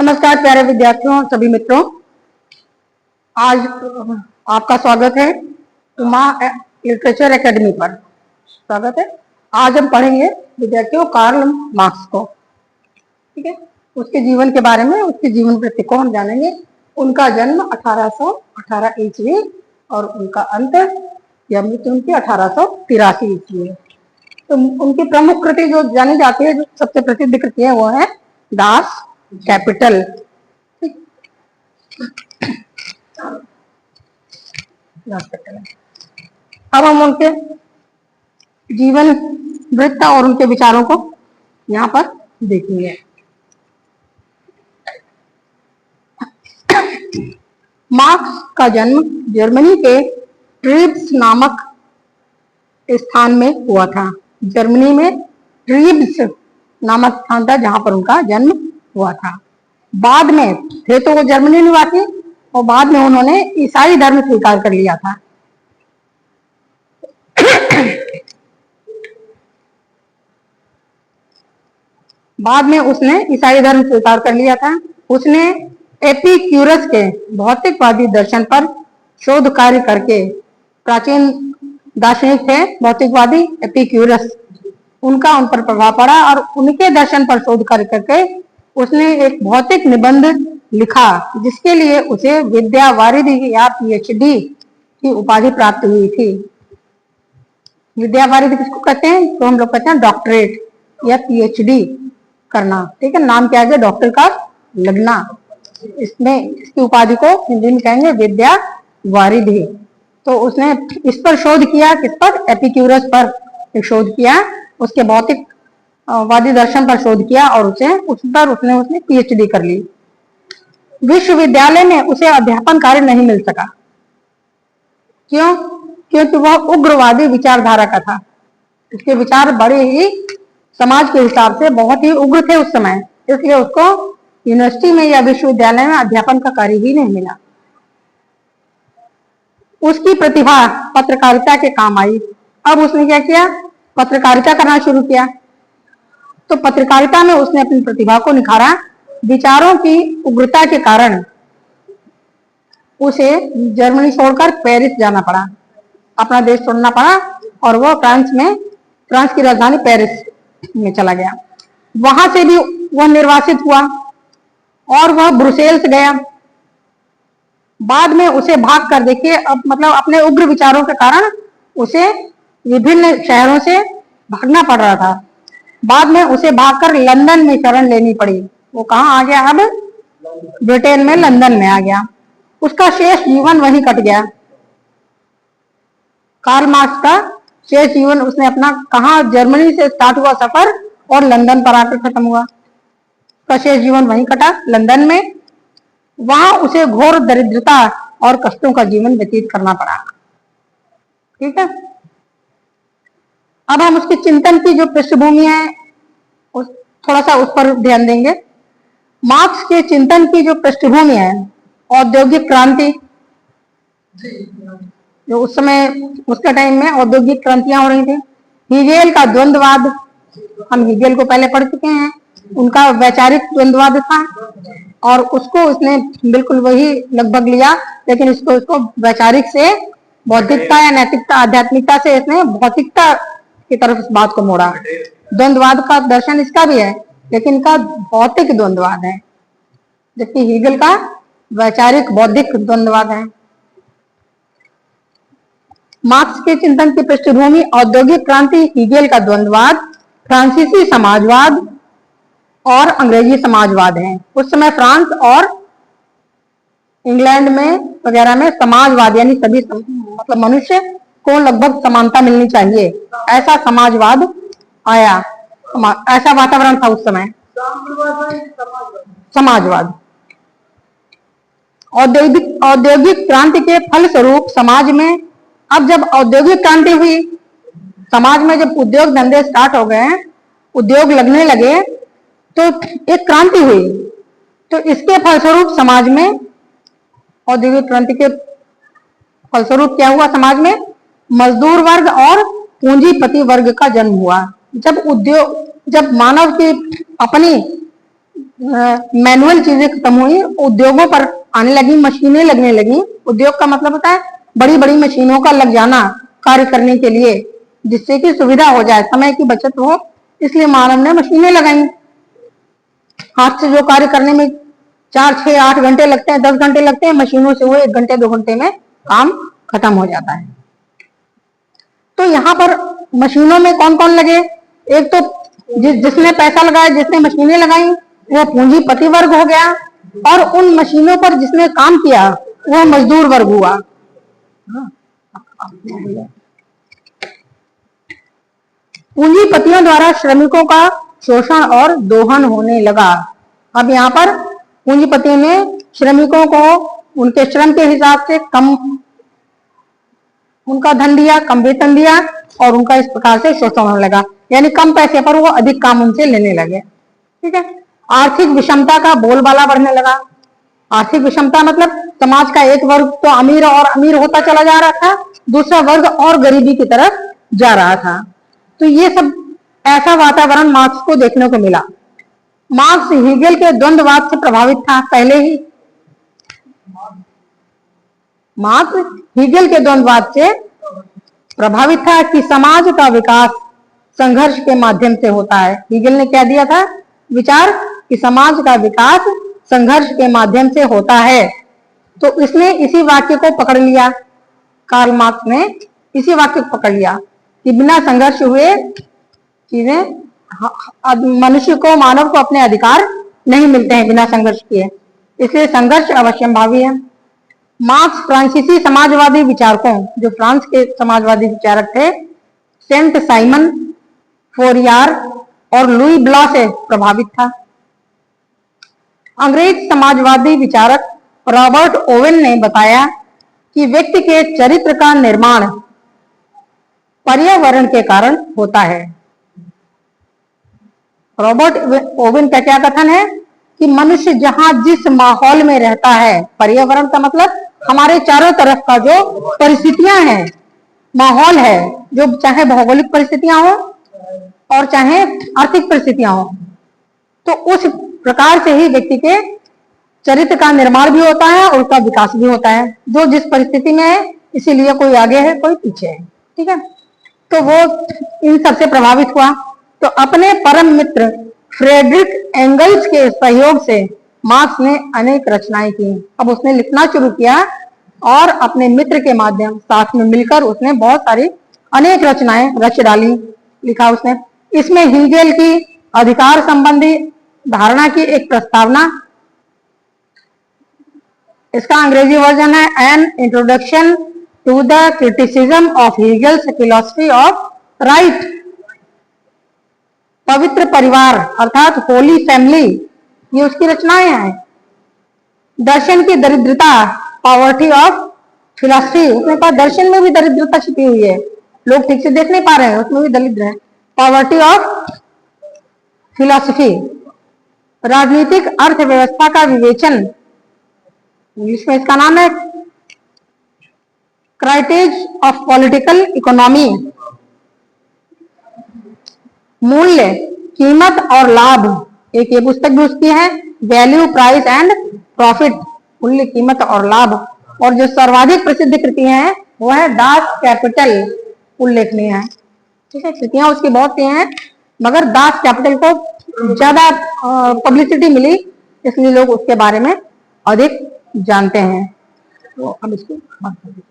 नमस्कार प्यारे विद्यार्थियों, सभी मित्रों। आज आपका स्वागत है उमा लिटरेचर एकेडमी पर। स्वागत है। आज हम पढ़ेंगे विद्यार्थियों कार्ल मार्क्स को। ठीक है, उसके जीवन के बारे में, उसके जीवन वृत्ति को हम जानेंगे। उनका जन्म 1818 ईस्वी और उनका अंत या मृत्यु उनकी 1883 ईस्वी है। तो उनकी प्रमुख कृति जो जानी जाती है, जो सबसे प्रसिद्ध कृति है, वो है दास कैपिटल। अब हम उनके जीवन वृत्त और उनके विचारों को यहाँ पर देखेंगे। मार्क्स का जन्म जर्मनी के ट्रीब्स नामक स्थान में हुआ था। जर्मनी में ट्रीब्स नामक स्थान था जहां पर उनका जन्म हुआ था। बाद में थे तो वो जर्मनी निवासी और बाद में उन्होंने ईसाई धर्म स्वीकार कर लिया था। बाद में उसने ईसाई धर्म स्वीकार कर लिया था। उसने एपिक्यूरस के भौतिकवादी दर्शन पर शोध कार्य करके, प्राचीन दार्शनिक थे भौतिकवादी एपिक्यूरस, उनका उन पर प्रभाव पड़ा और उनके दर्शन पर शोध कार्य करके उसने एक भौतिक निबंध लिखा, जिसके लिए उसे विद्यावारिधि या पीएचडी की उपाधि प्राप्त हुई थी। विद्यावारिधि किसको कहते हैं? तो हम लोग कहते हैं डॉक्टरेट या पीएचडी करना। ठीक है, नाम क्या है? डॉक्टर का लगना। इसमें इसकी उपाधि को हिंदी में कहेंगे विद्यावारिधि। तो उसने इस पर शोध किया, किस पर? एपिक्यूरस पर एक शोध किया, उसके भौतिक वादी दर्शन पर शोध किया और उसने पीएचडी कर ली। विश्वविद्यालय में उसे अध्यापन कार्य नहीं मिल सका। क्यों? क्योंकि वह उग्रवादी विचारधारा का था। उसके विचार बड़े ही समाज के हिसाब से बहुत ही उग्र थे उस समय, इसलिए उसको यूनिवर्सिटी में या विश्वविद्यालय में अध्यापन का कार्य ही नहीं मिला। उसकी प्रतिभा पत्रकारिता के काम आई। अब उसने क्या किया? पत्रकारिता करना शुरू किया। तो पत्रकारिता में उसने अपनी प्रतिभा को निखारा। विचारों की उग्रता के कारण उसे जर्मनी छोड़कर पेरिस जाना पड़ा, अपना देश छोड़ना पड़ा और वह फ्रांस की राजधानी पेरिस में चला गया। वहां से भी वह निर्वासित हुआ और वह ब्रुसेल्स गया। बाद में उसे भाग कर, देखिए अब मतलब अपने उग्र विचारों के कारण उसे विभिन्न शहरों से भागना पड़ रहा था। बाद में उसे भागकर लंदन में शरण लेनी पड़ी। वो कहाँ आ गया? अब ब्रिटेन में, लंदन में आ गया। उसका शेष जीवन वहीं कट गया। कार्ल मार्क्स का शेष जीवन उसने अपना कहाँ, जर्मनी से स्टार्ट हुआ सफर और लंदन पर आकर खत्म हुआ। उसका शेष जीवन वहीं कटा, लंदन में। वहां उसे घोर दरिद्रता और कष्टों का जीवन व्यतीत करना पड़ा। ठीक है, अब हम उसके चिंतन की जो पृष्ठभूमि है थोड़ा सा उस पर ध्यान देंगे। मार्क्स के चिंतन की जो पृष्ठभूमि है, औद्योगिक क्रांति, जो उस समय उसके टाइम में औद्योगिक क्रांतियां हो रही थी। हीगेल का द्वंद्ववाद, हम हीगेल को पहले पढ़ चुके हैं। उनका वैचारिक द्वंद्ववाद था और उसको उसने बिल्कुल वही लगभग लिया, लेकिन इसको वैचारिक से बौद्धिकता या नैतिकता, आध्यात्मिकता से इसने भौतिकता की तरफ इस बात को मोड़ा। द्वंद्ववाद का दर्शन इसका भी है, लेकिन इनका भौतिक द्वंद्ववाद है, जबकि हीगेल का वैचारिक बौद्धिक द्वंद्ववाद है। मार्क्स के चिंतन की पृष्ठभूमि औद्योगिक क्रांति, हीगेल का द्वंद्ववाद, फ्रांसीसी समाजवाद और अंग्रेजी समाजवाद है। उस समय फ्रांस और इंग्लैंड में वगैरह में समाजवाद यानी सभी मतलब मनुष्य को लगभग समानता मिलनी चाहिए, ऐसा समाजवाद आया, ऐसा वातावरण था उस समय। समाजवाद औद्योगिक क्रांति के फलस्वरूप समाज में, अब जब औद्योगिक क्रांति हुई, समाज में जब उद्योग धंधे स्टार्ट हो गए, उद्योग लगने लगे, तो एक क्रांति हुई। तो इसके फलस्वरूप समाज में, औद्योगिक क्रांति के फलस्वरूप क्या हुआ? समाज में मजदूर वर्ग और पूंजीपति वर्ग का जन्म हुआ। जब मानव की अपनी मैनुअल चीजें खत्म हुई, उद्योगों पर आने लगी, मशीनें लगने लगी। उद्योग का मतलब होता है बड़ी बड़ी मशीनों का लग जाना कार्य करने के लिए, जिससे कि सुविधा हो जाए, समय की बचत हो, इसलिए मानव ने मशीनें लगाई। हाथ से जो कार्य करने में 4, 6, 8 घंटे लगते हैं, 10 घंटे लगते हैं, मशीनों से वो 1 घंटे 2 घंटे में काम खत्म हो जाता है। तो यहाँ पर मशीनों में कौन कौन लगे? एक तो जिसने पैसा लगाया, जिसने मशीनें लगाई, वो पूंजीपति वर्ग हो गया, और उन मशीनों पर जिसने काम किया वो मजदूर वर्ग हुआ। पूंजीपतियों द्वारा श्रमिकों का शोषण और दोहन होने लगा। अब यहाँ पर पूंजीपतियों ने श्रमिकों को उनके श्रम के हिसाब से कम उनका धन दिया, कम वेतन दिया, और उनका इस प्रकार से शोषण होने लगा, यानी कम पैसे पर वो अधिक काम उनसे लेने लगे। ठीक है। आर्थिक विषमता का बोलबाला बढ़ने लगा। आर्थिक विषमता मतलब समाज का एक वर्ग तो अमीर और अमीर होता चला जा रहा था, दूसरा वर्ग और गरीबी की तरफ जा रहा था। तो ये सब ऐसा वातावरण मार्क्स को देखने को मिला। मार्क्स हीगेल के द्वंद्ववाद से प्रभावित था। पहले ही मार्क्स हीगेल के द्वंद्ववाद से प्रभावित था कि समाज का विकास संघर्ष के माध्यम से होता है। हीगेल ने क्या दिया था विचार कि समाज का विकास संघर्ष के माध्यम से होता है। तो इसने इसी वाक्य को पकड़ लिया, कार्ल मार्क्स ने इसी वाक्य को पकड़ लिया कि बिना संघर्ष हुए चीजें, मनुष्य को, मानव को अपने अधिकार नहीं मिलते हैं बिना संघर्ष किए, इसलिए संघर्ष अवश्यंभावी है। मार्क्स फ्रांसीसी समाजवादी विचारकों, जो फ्रांस के समाजवादी विचारक थे, सेंट साइमन, फोरियार और लुई ब्लॉ से प्रभावित था। अंग्रेज समाजवादी विचारक रॉबर्ट ओवेन ने बताया कि व्यक्ति के चरित्र का निर्माण पर्यावरण के कारण होता है। रॉबर्ट ओवेन का क्या कथन है कि मनुष्य जहां जिस माहौल में रहता है, परियावरण का मतलब हमारे चारों तरफ का जो परिस्थितियां हैं, माहौल है, जो चाहे भौगोलिक परिस्थितियां हो और चाहे आर्थिक परिस्थितियां हो, तो उस प्रकार से ही व्यक्ति के चरित्र का निर्माण भी होता है और उसका विकास भी होता है। जो जिस परिस्थिति में है, इसीलिए कोई आगे है, कोई पीछे है। ठीक है। तो वो इन सबसे प्रभावित हुआ। तो अपने परम मित्र फ्रेडरिक एंगल्स के सहयोग से मार्क्स ने अनेक रचनाएं की। अब उसने लिखना शुरू किया और अपने मित्र के माध्यम साथ में मिलकर उसने बहुत सारी अनेक रचनाएं रच डाली, लिखा उसने। इसमें हीगेल की अधिकार संबंधी धारणा की एक प्रस्तावना, इसका अंग्रेजी वर्जन है an introduction to the criticism of Hegel's philosophy of right. पवित्र परिवार अर्थात होली फैमिली, ये उसकी रचनाएं हैं। दर्शन की दरिद्रता, पॉवर्टी ऑफ फिलॉसफी, उसने कहा दर्शन में भी दरिद्रता छिपी हुई है, लोग ठीक से देख नहीं पा रहे हैं, उसमें भी दरिद्र है। पॉवर्टी ऑफ फिलॉसफी, राजनीतिक अर्थव्यवस्था का विवेचन, इंग्लिश में इसका नाम है क्राइटेज ऑफ पॉलिटिकल इकोनॉमी। मूल्य, कीमत और लाभ, एक ये पुस्तक भी उसकी है, वैल्यू, प्राइस एंड प्रॉफिट, मूल्य, कीमत और लाभ। और जो सर्वाधिक प्रसिद्ध कृतियां हैं वो है दास कैपिटल, उल्लेखनीय है। ठीक है, कृतियां उसकी बहुत सी हैं, मगर दास कैपिटल को ज्यादा पब्लिसिटी मिली, इसलिए लोग उसके बारे में अधिक जानते हैं। तो अब इसको बंद कर दीजिए।